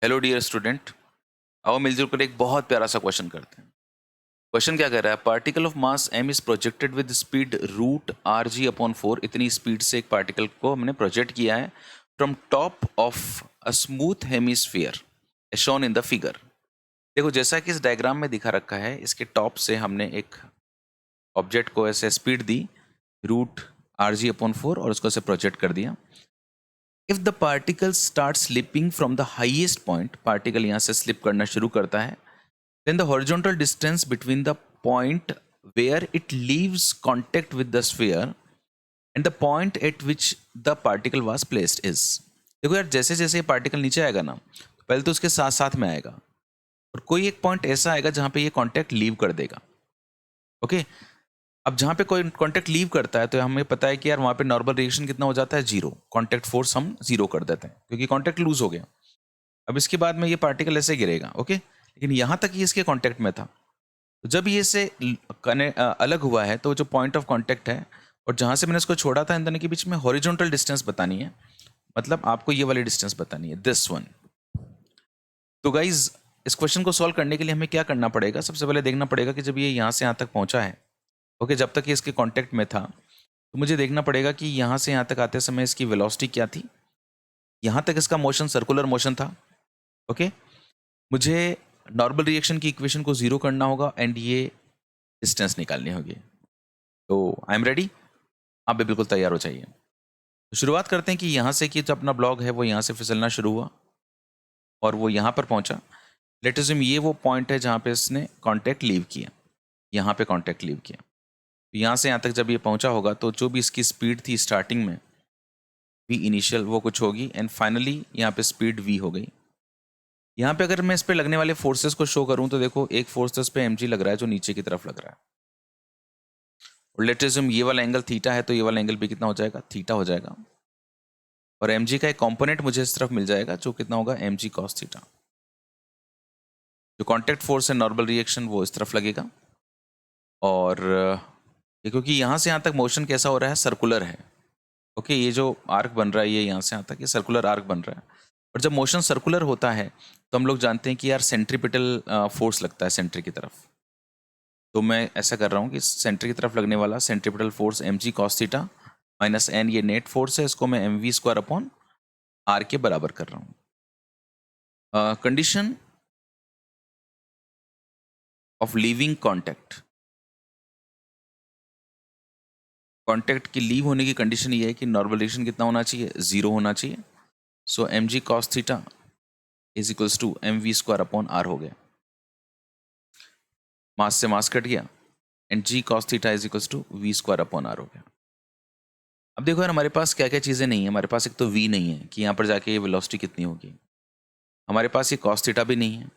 Hello dear student. आओ मिलजुल कर एक बहुत प्यारा सा क्वेश्चन करते हैं। क्वेश्चन क्या कह रहा है? Particle of mass m is projected with speed root R G upon 4। इतनी स्पीड से एक पार्टिकल को हमने प्रोजेक्ट किया है from top of a smooth hemisphere as shown in the figure. देखो, जैसा कि इस डायग्राम में दिखा रखा है, इसके टॉप से हमने एक ऑब्जेक्ट को ऐसे स्पीड दी रूट आर जी अपॉन 4 और उसको ऐसे प्रोजेक्ट कर दिया। If the particle start slipping from the highest point, particle यहाँ से स्लिप करना शुरू करता है, then the horizontal distance between the point where it leaves contact with the sphere and the point at which the particle was placed is। देखो यार, जैसे जैसे ये पार्टिकल नीचे आएगा ना, तो पहले तो उसके साथ साथ में आएगा और कोई एक पॉइंट ऐसा आएगा जहां पे ये कांटेक्ट लीव कर देगा। ओके, अब जहां पे कोई कांटेक्ट लीव करता है तो हमें पता है कि यार वहां पे नॉर्मल रिएक्शन कितना हो जाता है, जीरो। कांटेक्ट फोर्स हम जीरो कर देते हैं क्योंकि कांटेक्ट लूज हो गया। अब इसके बाद में ये पार्टिकल ऐसे गिरेगा। ओके, लेकिन यहां तक ये इसके कांटेक्ट में था, तो जब ये से अलग हुआ है तो जो पॉइंट ऑफ कांटेक्ट है और जहां से मैंने इसको छोड़ा था इन दोनों के बीच में हॉरिजॉन्टल डिस्टेंस बतानी है। मतलब आपको ये वाली डिस्टेंस बतानी है, दिस वन। तो गाइज, इस क्वेश्चन को सॉल्व करने के लिए हमें क्या करना पड़ेगा? सबसे पहले देखना पड़ेगा कि जब ये यहाँ से यहाँ तक पहुंचा है, ओके, जब तक ये इसके कांटेक्ट में था, तो मुझे देखना पड़ेगा कि यहाँ से यहाँ तक आते समय इसकी वेलोसिटी क्या थी। यहाँ तक इसका मोशन सर्कुलर मोशन था। ओके, मुझे नॉर्मल रिएक्शन की इक्वेशन को जीरो करना होगा एंड ये डिस्टेंस निकालनी होगी। तो आई एम रेडी, आप भी बिल्कुल तैयार हो जाइए। तो शुरुआत करते हैं कि यहाँ से कि जो अपना ब्लॉग है वो यहाँ से फिसलना शुरू हुआ और वो यहाँ पर पहुँचा। लेट अज्यूम ये वो पॉइंट है जहाँ पे इसने कांटेक्ट लीव किया, यहाँ पे कांटेक्ट लीव किया। तो यहाँ से यहाँ तक जब ये पहुँचा होगा तो जो भी इसकी स्पीड थी स्टार्टिंग में, वी इनिशियल, वो कुछ होगी एंड फाइनली यहाँ पे स्पीड वी हो गई। यहाँ पे अगर मैं इस पे लगने वाले फोर्सेस को शो करूँ तो देखो, एक फोर्स तो इस पे mg लग रहा है जो नीचे की तरफ लग रहा है, और लेट अस अज्यूम ये वाला एंगल थीटा है तो ये वाला एंगल भी कितना हो जाएगा, थीटा हो जाएगा। और mg का एक कंपोनेंट मुझे इस तरफ मिल जाएगा जो कितना होगा, mg cos थीटा। जो कांटेक्ट फोर्स है नॉर्मल रिएक्शन वो इस तरफ लगेगा, और ये क्योंकि यहाँ से यहाँ तक मोशन कैसा हो रहा है, सर्कुलर है। ओके, ये जो आर्क बन रहा है ये यहाँ से यहाँ तक ये सर्कुलर आर्क बन रहा है। और जब मोशन सर्कुलर होता है तो हम लोग जानते हैं कि यार सेंट्रीपिटल फोर्स लगता है सेंटर की तरफ। तो मैं ऐसा कर रहा हूँ कि सेंटर की तरफ लगने वाला centripetal force mg cos theta minus n, ये नेट फोर्स है, इसको मैं mv स्क्वायर अपॉन r के बराबर कर रहा हूँ। Condition of leaving contact, contact की लीव होने की कंडीशन ये है कि नॉर्मल रिएक्शन कितना होना चाहिए, जीरो होना चाहिए। So mg cos theta is equals to mv square upon r हो गया, मास से मास कट गया and g cos theta is equals to v square upon r हो गया। अब देखो यार, हमारे पास क्या क्या चीज़ें नहीं है। हमारे पास एक तो v नहीं है कि यहाँ पर जाके ये वेलोसिटी कितनी होगी, हमारे पास ये cos थीटा भी नहीं है।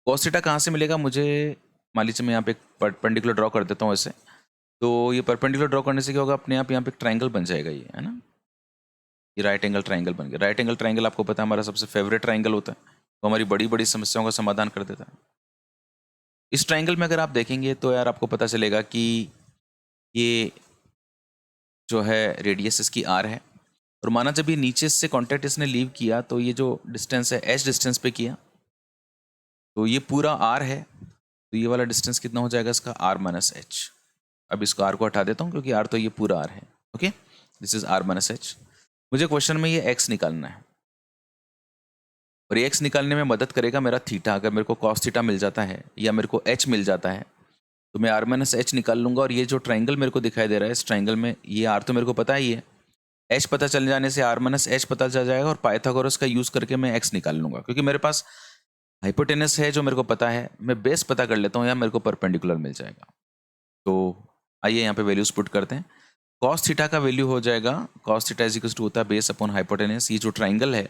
cos थीटा कहाँ से मिलेगा मुझे? मान लीजिए मैं यहाँ पे एक परपेंडिकुलर ड्रॉ कर देता हूँ ऐसे, तो ये परपेंडिकुलर ड्रॉ करने से क्या होगा, अपने आप यहाँ पे एक ट्राइंगल बन जाएगा, ये है ना, ये राइट एंगल ट्राइंगल बन गया। राइट एंगल ट्राइंगल आपको पता है हमारा सबसे फेवरेट ट्राइंगल होता है, तो हमारी बड़ी बड़ी समस्याओं का समाधान कर देता है। इस ट्राइंगल में अगर आप देखेंगे तो यार आपको पता चलेगा कि ये जो है रेडियस इसकी r है, और माना जब ये नीचे से कांटेक्ट इसने लीव किया तो ये जो डिस्टेंस है h डिस्टेंस पे किया, तो ये पूरा r है, तो ये वाला डिस्टेंस कितना हो जाएगा इसका, r माइनस एच। अब इसको r को हटा देता हूँ क्योंकि r तो ये पूरा r है। Okay, this is r minus H. मुझे क्वेश्चन में ये x निकालना है और ये x निकालने में मदद करेगा मेरा थीटा। अगर मेरे को cos थीटा मिल जाता है या मेरे को h मिल जाता है तो मैं r माइनस एच निकाल लूंगा, और ये जो ट्राइंगल मेरे को दिखाई दे रहा है इस ट्राइंगल में ये r तो मेरे को पता ही है, h पता चल जाने से r माइनस एच पता चल जाएगा, और पाइथागोरस का यूज करके मैं x निकाल लूंगा क्योंकि मेरे पास हाइपोटेनस है जो मेरे को पता है। मैं बेस पता कर लेता हूँ या मेरे को परपेंडिकुलर मिल जाएगा। तो आइए यहाँ पे वैल्यूज पुट करते हैं। cos थीटा का वैल्यू हो जाएगा, cos theta is equal to होता है बेस अपॉन हाइपोटेनस। ये जो ट्राइंगल है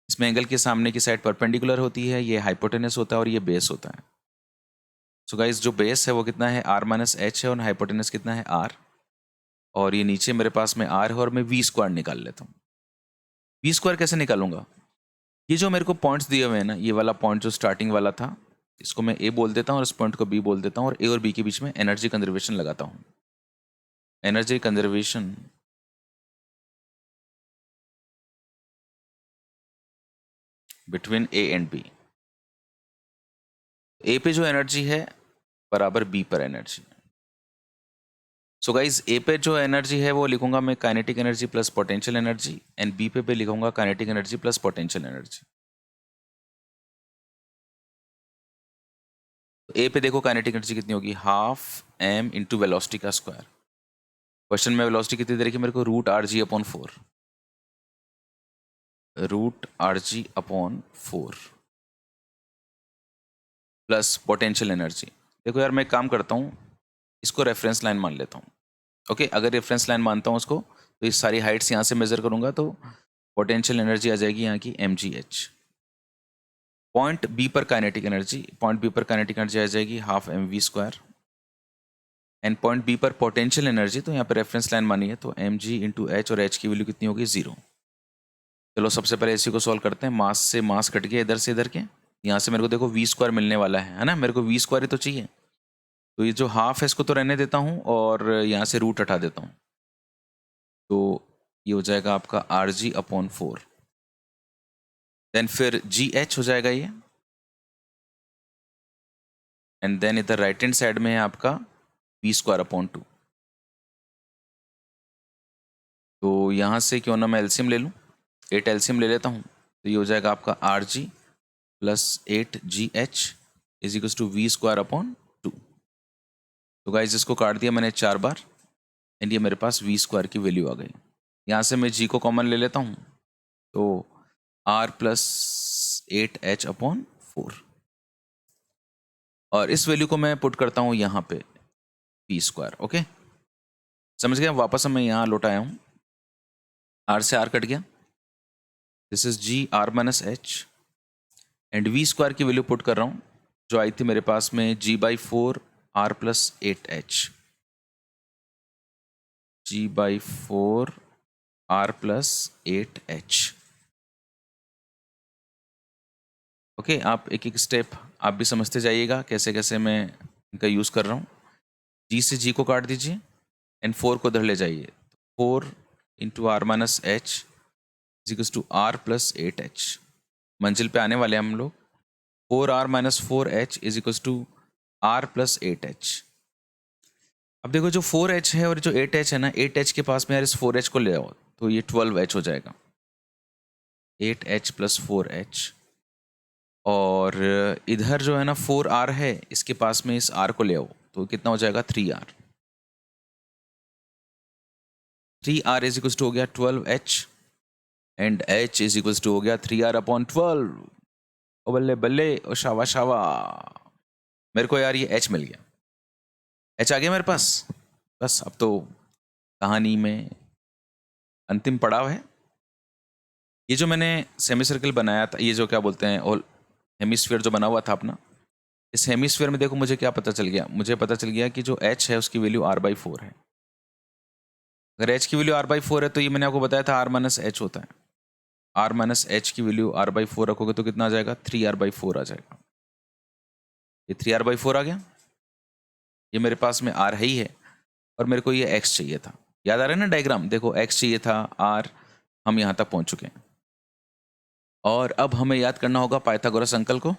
इसमें एंगल के सामने की साइड परपेंडिकुलर होती है, ये हाइपोटेनस होता है और ये बेस होता है। सो गाइस, जो बेस है वो कितना है, r माइनस एच है, और हाइपोटेनस कितना है, r, और ये नीचे मेरे पास में r है, और मैं v स्क्वायर निकाल लेता हूँ। v स्क्वायर कैसे निकालूंगा? ये जो मेरे को पॉइंट्स दिए हुए हैं ना, ये वाला पॉइंट जो स्टार्टिंग वाला था इसको मैं a बोल देता हूँ और इस पॉइंट को b बोल देता हूँ, और a और b के बीच में एनर्जी कंजर्वेशन लगाता हूँ। Energy conservation between A and B. A पे जो एनर्जी है बराबर बी पर एनर्जी। सो गाइज ए पे जो एनर्जी है वो लिखूंगा मैं kinetic energy plus potential energy, and B पे लिखूंगा kinetic energy plus potential energy. A पे देखो काइनेटिक एनर्जी कितनी होगी, हाफ एम इंटू वेलोसिटी का स्क्वायर। क्वेश्चन में वेलोसिटी कितनी दे रखी है मेरे को, root R G upon 4, root R G upon 4 plus potential energy. देखो यार मैं एक काम करता हूँ, इसको रेफरेंस लाइन मान लेता हूँ। ओके, अगर रेफरेंस लाइन मानता हूँ उसको, तो ये सारी हाइट्स यहाँ से मेजर करूंगा तो पोटेंशियल एनर्जी आ जाएगी यहाँ की mgh। पॉइंट बी पर काइनेटिक एनर्जी, पॉइंट बी पर काइनेटिक एनर्जी आ जाएगी half M V square, and point B पर पोटेंशियल एनर्जी, तो यहाँ पर रेफरेंस लाइन मानी है तो एम जी इंटू एच, और एच की वैल्यू कितनी होगी 0। चलो सबसे पहले इसी को सॉल्व करते हैं। मास से मास कट गया इधर से इधर के, यहाँ से मेरे को देखो वी स्क्वायर मिलने वाला है ना, मेरे को वी स्क्वायर ही तो चाहिए। तो ये जो हाफ है इसको तो रहने देता हूँ और यहाँ से रूट हटा देता हूँ, तो ये हो जाएगा आपका आर जी अपॉन 4। देन फिर जी एच हो जाएगा ये, एंड देन इधर राइट हैंड साइड में है आपका वी स्क्वायर अपॉन 2। तो यहाँ से क्यों ना मैं एलसीएम ले लूँ, 8 एलसीएम ले लेता हूँ, तो ये हो जाएगा आपका R G plus 8 G H is equal to V square upon 2। तो गाइज इसको काट दिया मैंने 4 बार, एंड ये मेरे पास वी स्क्वायर की वैल्यू आ गई। यहाँ से मैं जी को कॉमन ले लेता हूँ, तो आर प्लस 8h अपॉन 4, और इस वैल्यू को मैं पुट करता हूँ यहाँ पे वी स्क्वायर। ओके, समझ गया। वापस मैं यहाँ लौट आया हूँ, आर से आर कट गया, this is G R minus H, and V square की वैल्यू पुट कर रहा हूँ जो आई थी मेरे पास में g/4 r plus 8h, g/4 r plus 8h। Okay, आप एक एक स्टेप आप भी समझते जाइएगा कैसे कैसे मैं इनका यूज़ कर रहा हूँ। जी से जी को काट दीजिए एंड 4 को इधर ले जाइए, 4 into R minus H equals to R plus 8h। मंजिल पे आने वाले हम लोग, 4r minus 4h equals to R plus 8h। अब देखो जो 4h है और जो 8h है ना, 8h के पास में यार इस 4h को ले आओ तो ये 12h हो जाएगा, 8h प्लस 4h। और इधर जो है ना 4r है, इसके पास में इस r को ले आओ तो कितना हो जाएगा 3r। 3r is equals to हो गया 12h, and h is equals to हो गया 3r अपॉन 12। ओ बल्ले बल्ले, ओ शावा शावा, मेरे को यार ये h मिल गया, h आ गया मेरे पास। बस अब तो कहानी में अंतिम पड़ाव है। ये जो मैंने सेमी सर्कल बनाया था, ये जो क्या बोलते हैं और हेमिस्फीयर जो बना हुआ था अपना, इस हेमिस्फीयर में देखो मुझे क्या पता चल गया, मुझे पता चल गया कि जो h है उसकी वैल्यू r/4 है। अगर h की वैल्यू r/4 है तो ये मैंने आपको बताया था r माइनस एच होता है, r माइनस एच की वैल्यू r/4 रखोगे तो कितना आ जाएगा 3r/4 आ जाएगा। ये 3r/4 आ गया, ये मेरे पास में r है ही है, और मेरे को ये x चाहिए था। याद आ रहा है ना डायग्राम, देखो x चाहिए था, r, हम यहाँ तक पहुँच चुके हैं। और अब हमें याद करना होगा पाइथागोरस अंकल को,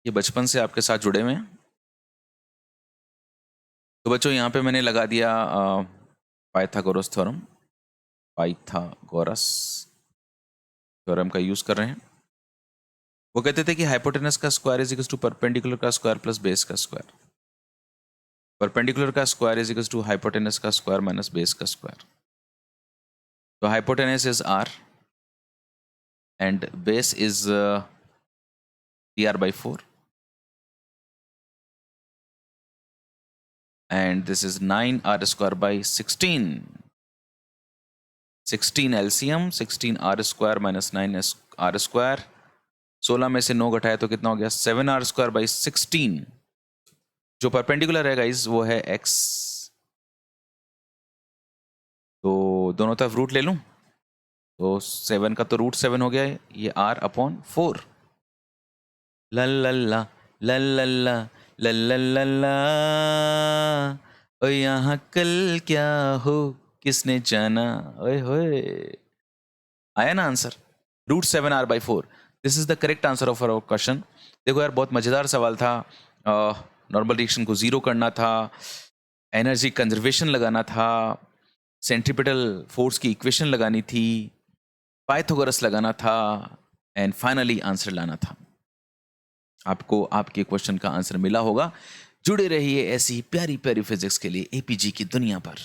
ये बचपन से आपके साथ जुड़े हुए हैं। तो बच्चों यहाँ पे मैंने लगा दिया पाइथागोरस थ्योरम, पाइथागोरस थ्योरम का यूज कर रहे हैं। वो कहते थे कि हाइपोटेनस का square is equals to perpendicular का स्क्वायर प्लस बेस का स्क्वायर। परपेंडिकुलर का square is equals to hypotenuse का स्क्वायर माइनस बेस का स्क्वायर। तो hypotenuse is r and base is 3r/4, and this is 9r square by 16, 16 LCM, 16r square minus 9r square, 16 में से 9 घटाए तो कितना हो गया 7r square by 16। जो परपेंडिकुलर है गाइज वो है x, तो दोनों तरफ रूट ले लूं तो 7 का तो रूट 7 हो गया है, ये r/4। लल्ला लल्ला लल्ला, ओ यहाँ कल क्या हो किसने जाना, ओए होए। आया ना answer, √7r/4। This is the correct answer of our question. देखो यार, बहुत मजेदार सवाल था। नॉर्मल रिएक्शन को जीरो करना था, एनर्जी कंजर्वेशन लगाना था, सेंट्रीपिटल फोर्स की इक्वेशन लगानी थी, पाइथागोरस लगाना था, एंड फाइनली आंसर लाना था। आपको आपके क्वेश्चन का आंसर मिला होगा। जुड़े रहिए ऐसी प्यारी प्यारी फिजिक्स के लिए एपीजी की दुनिया पर।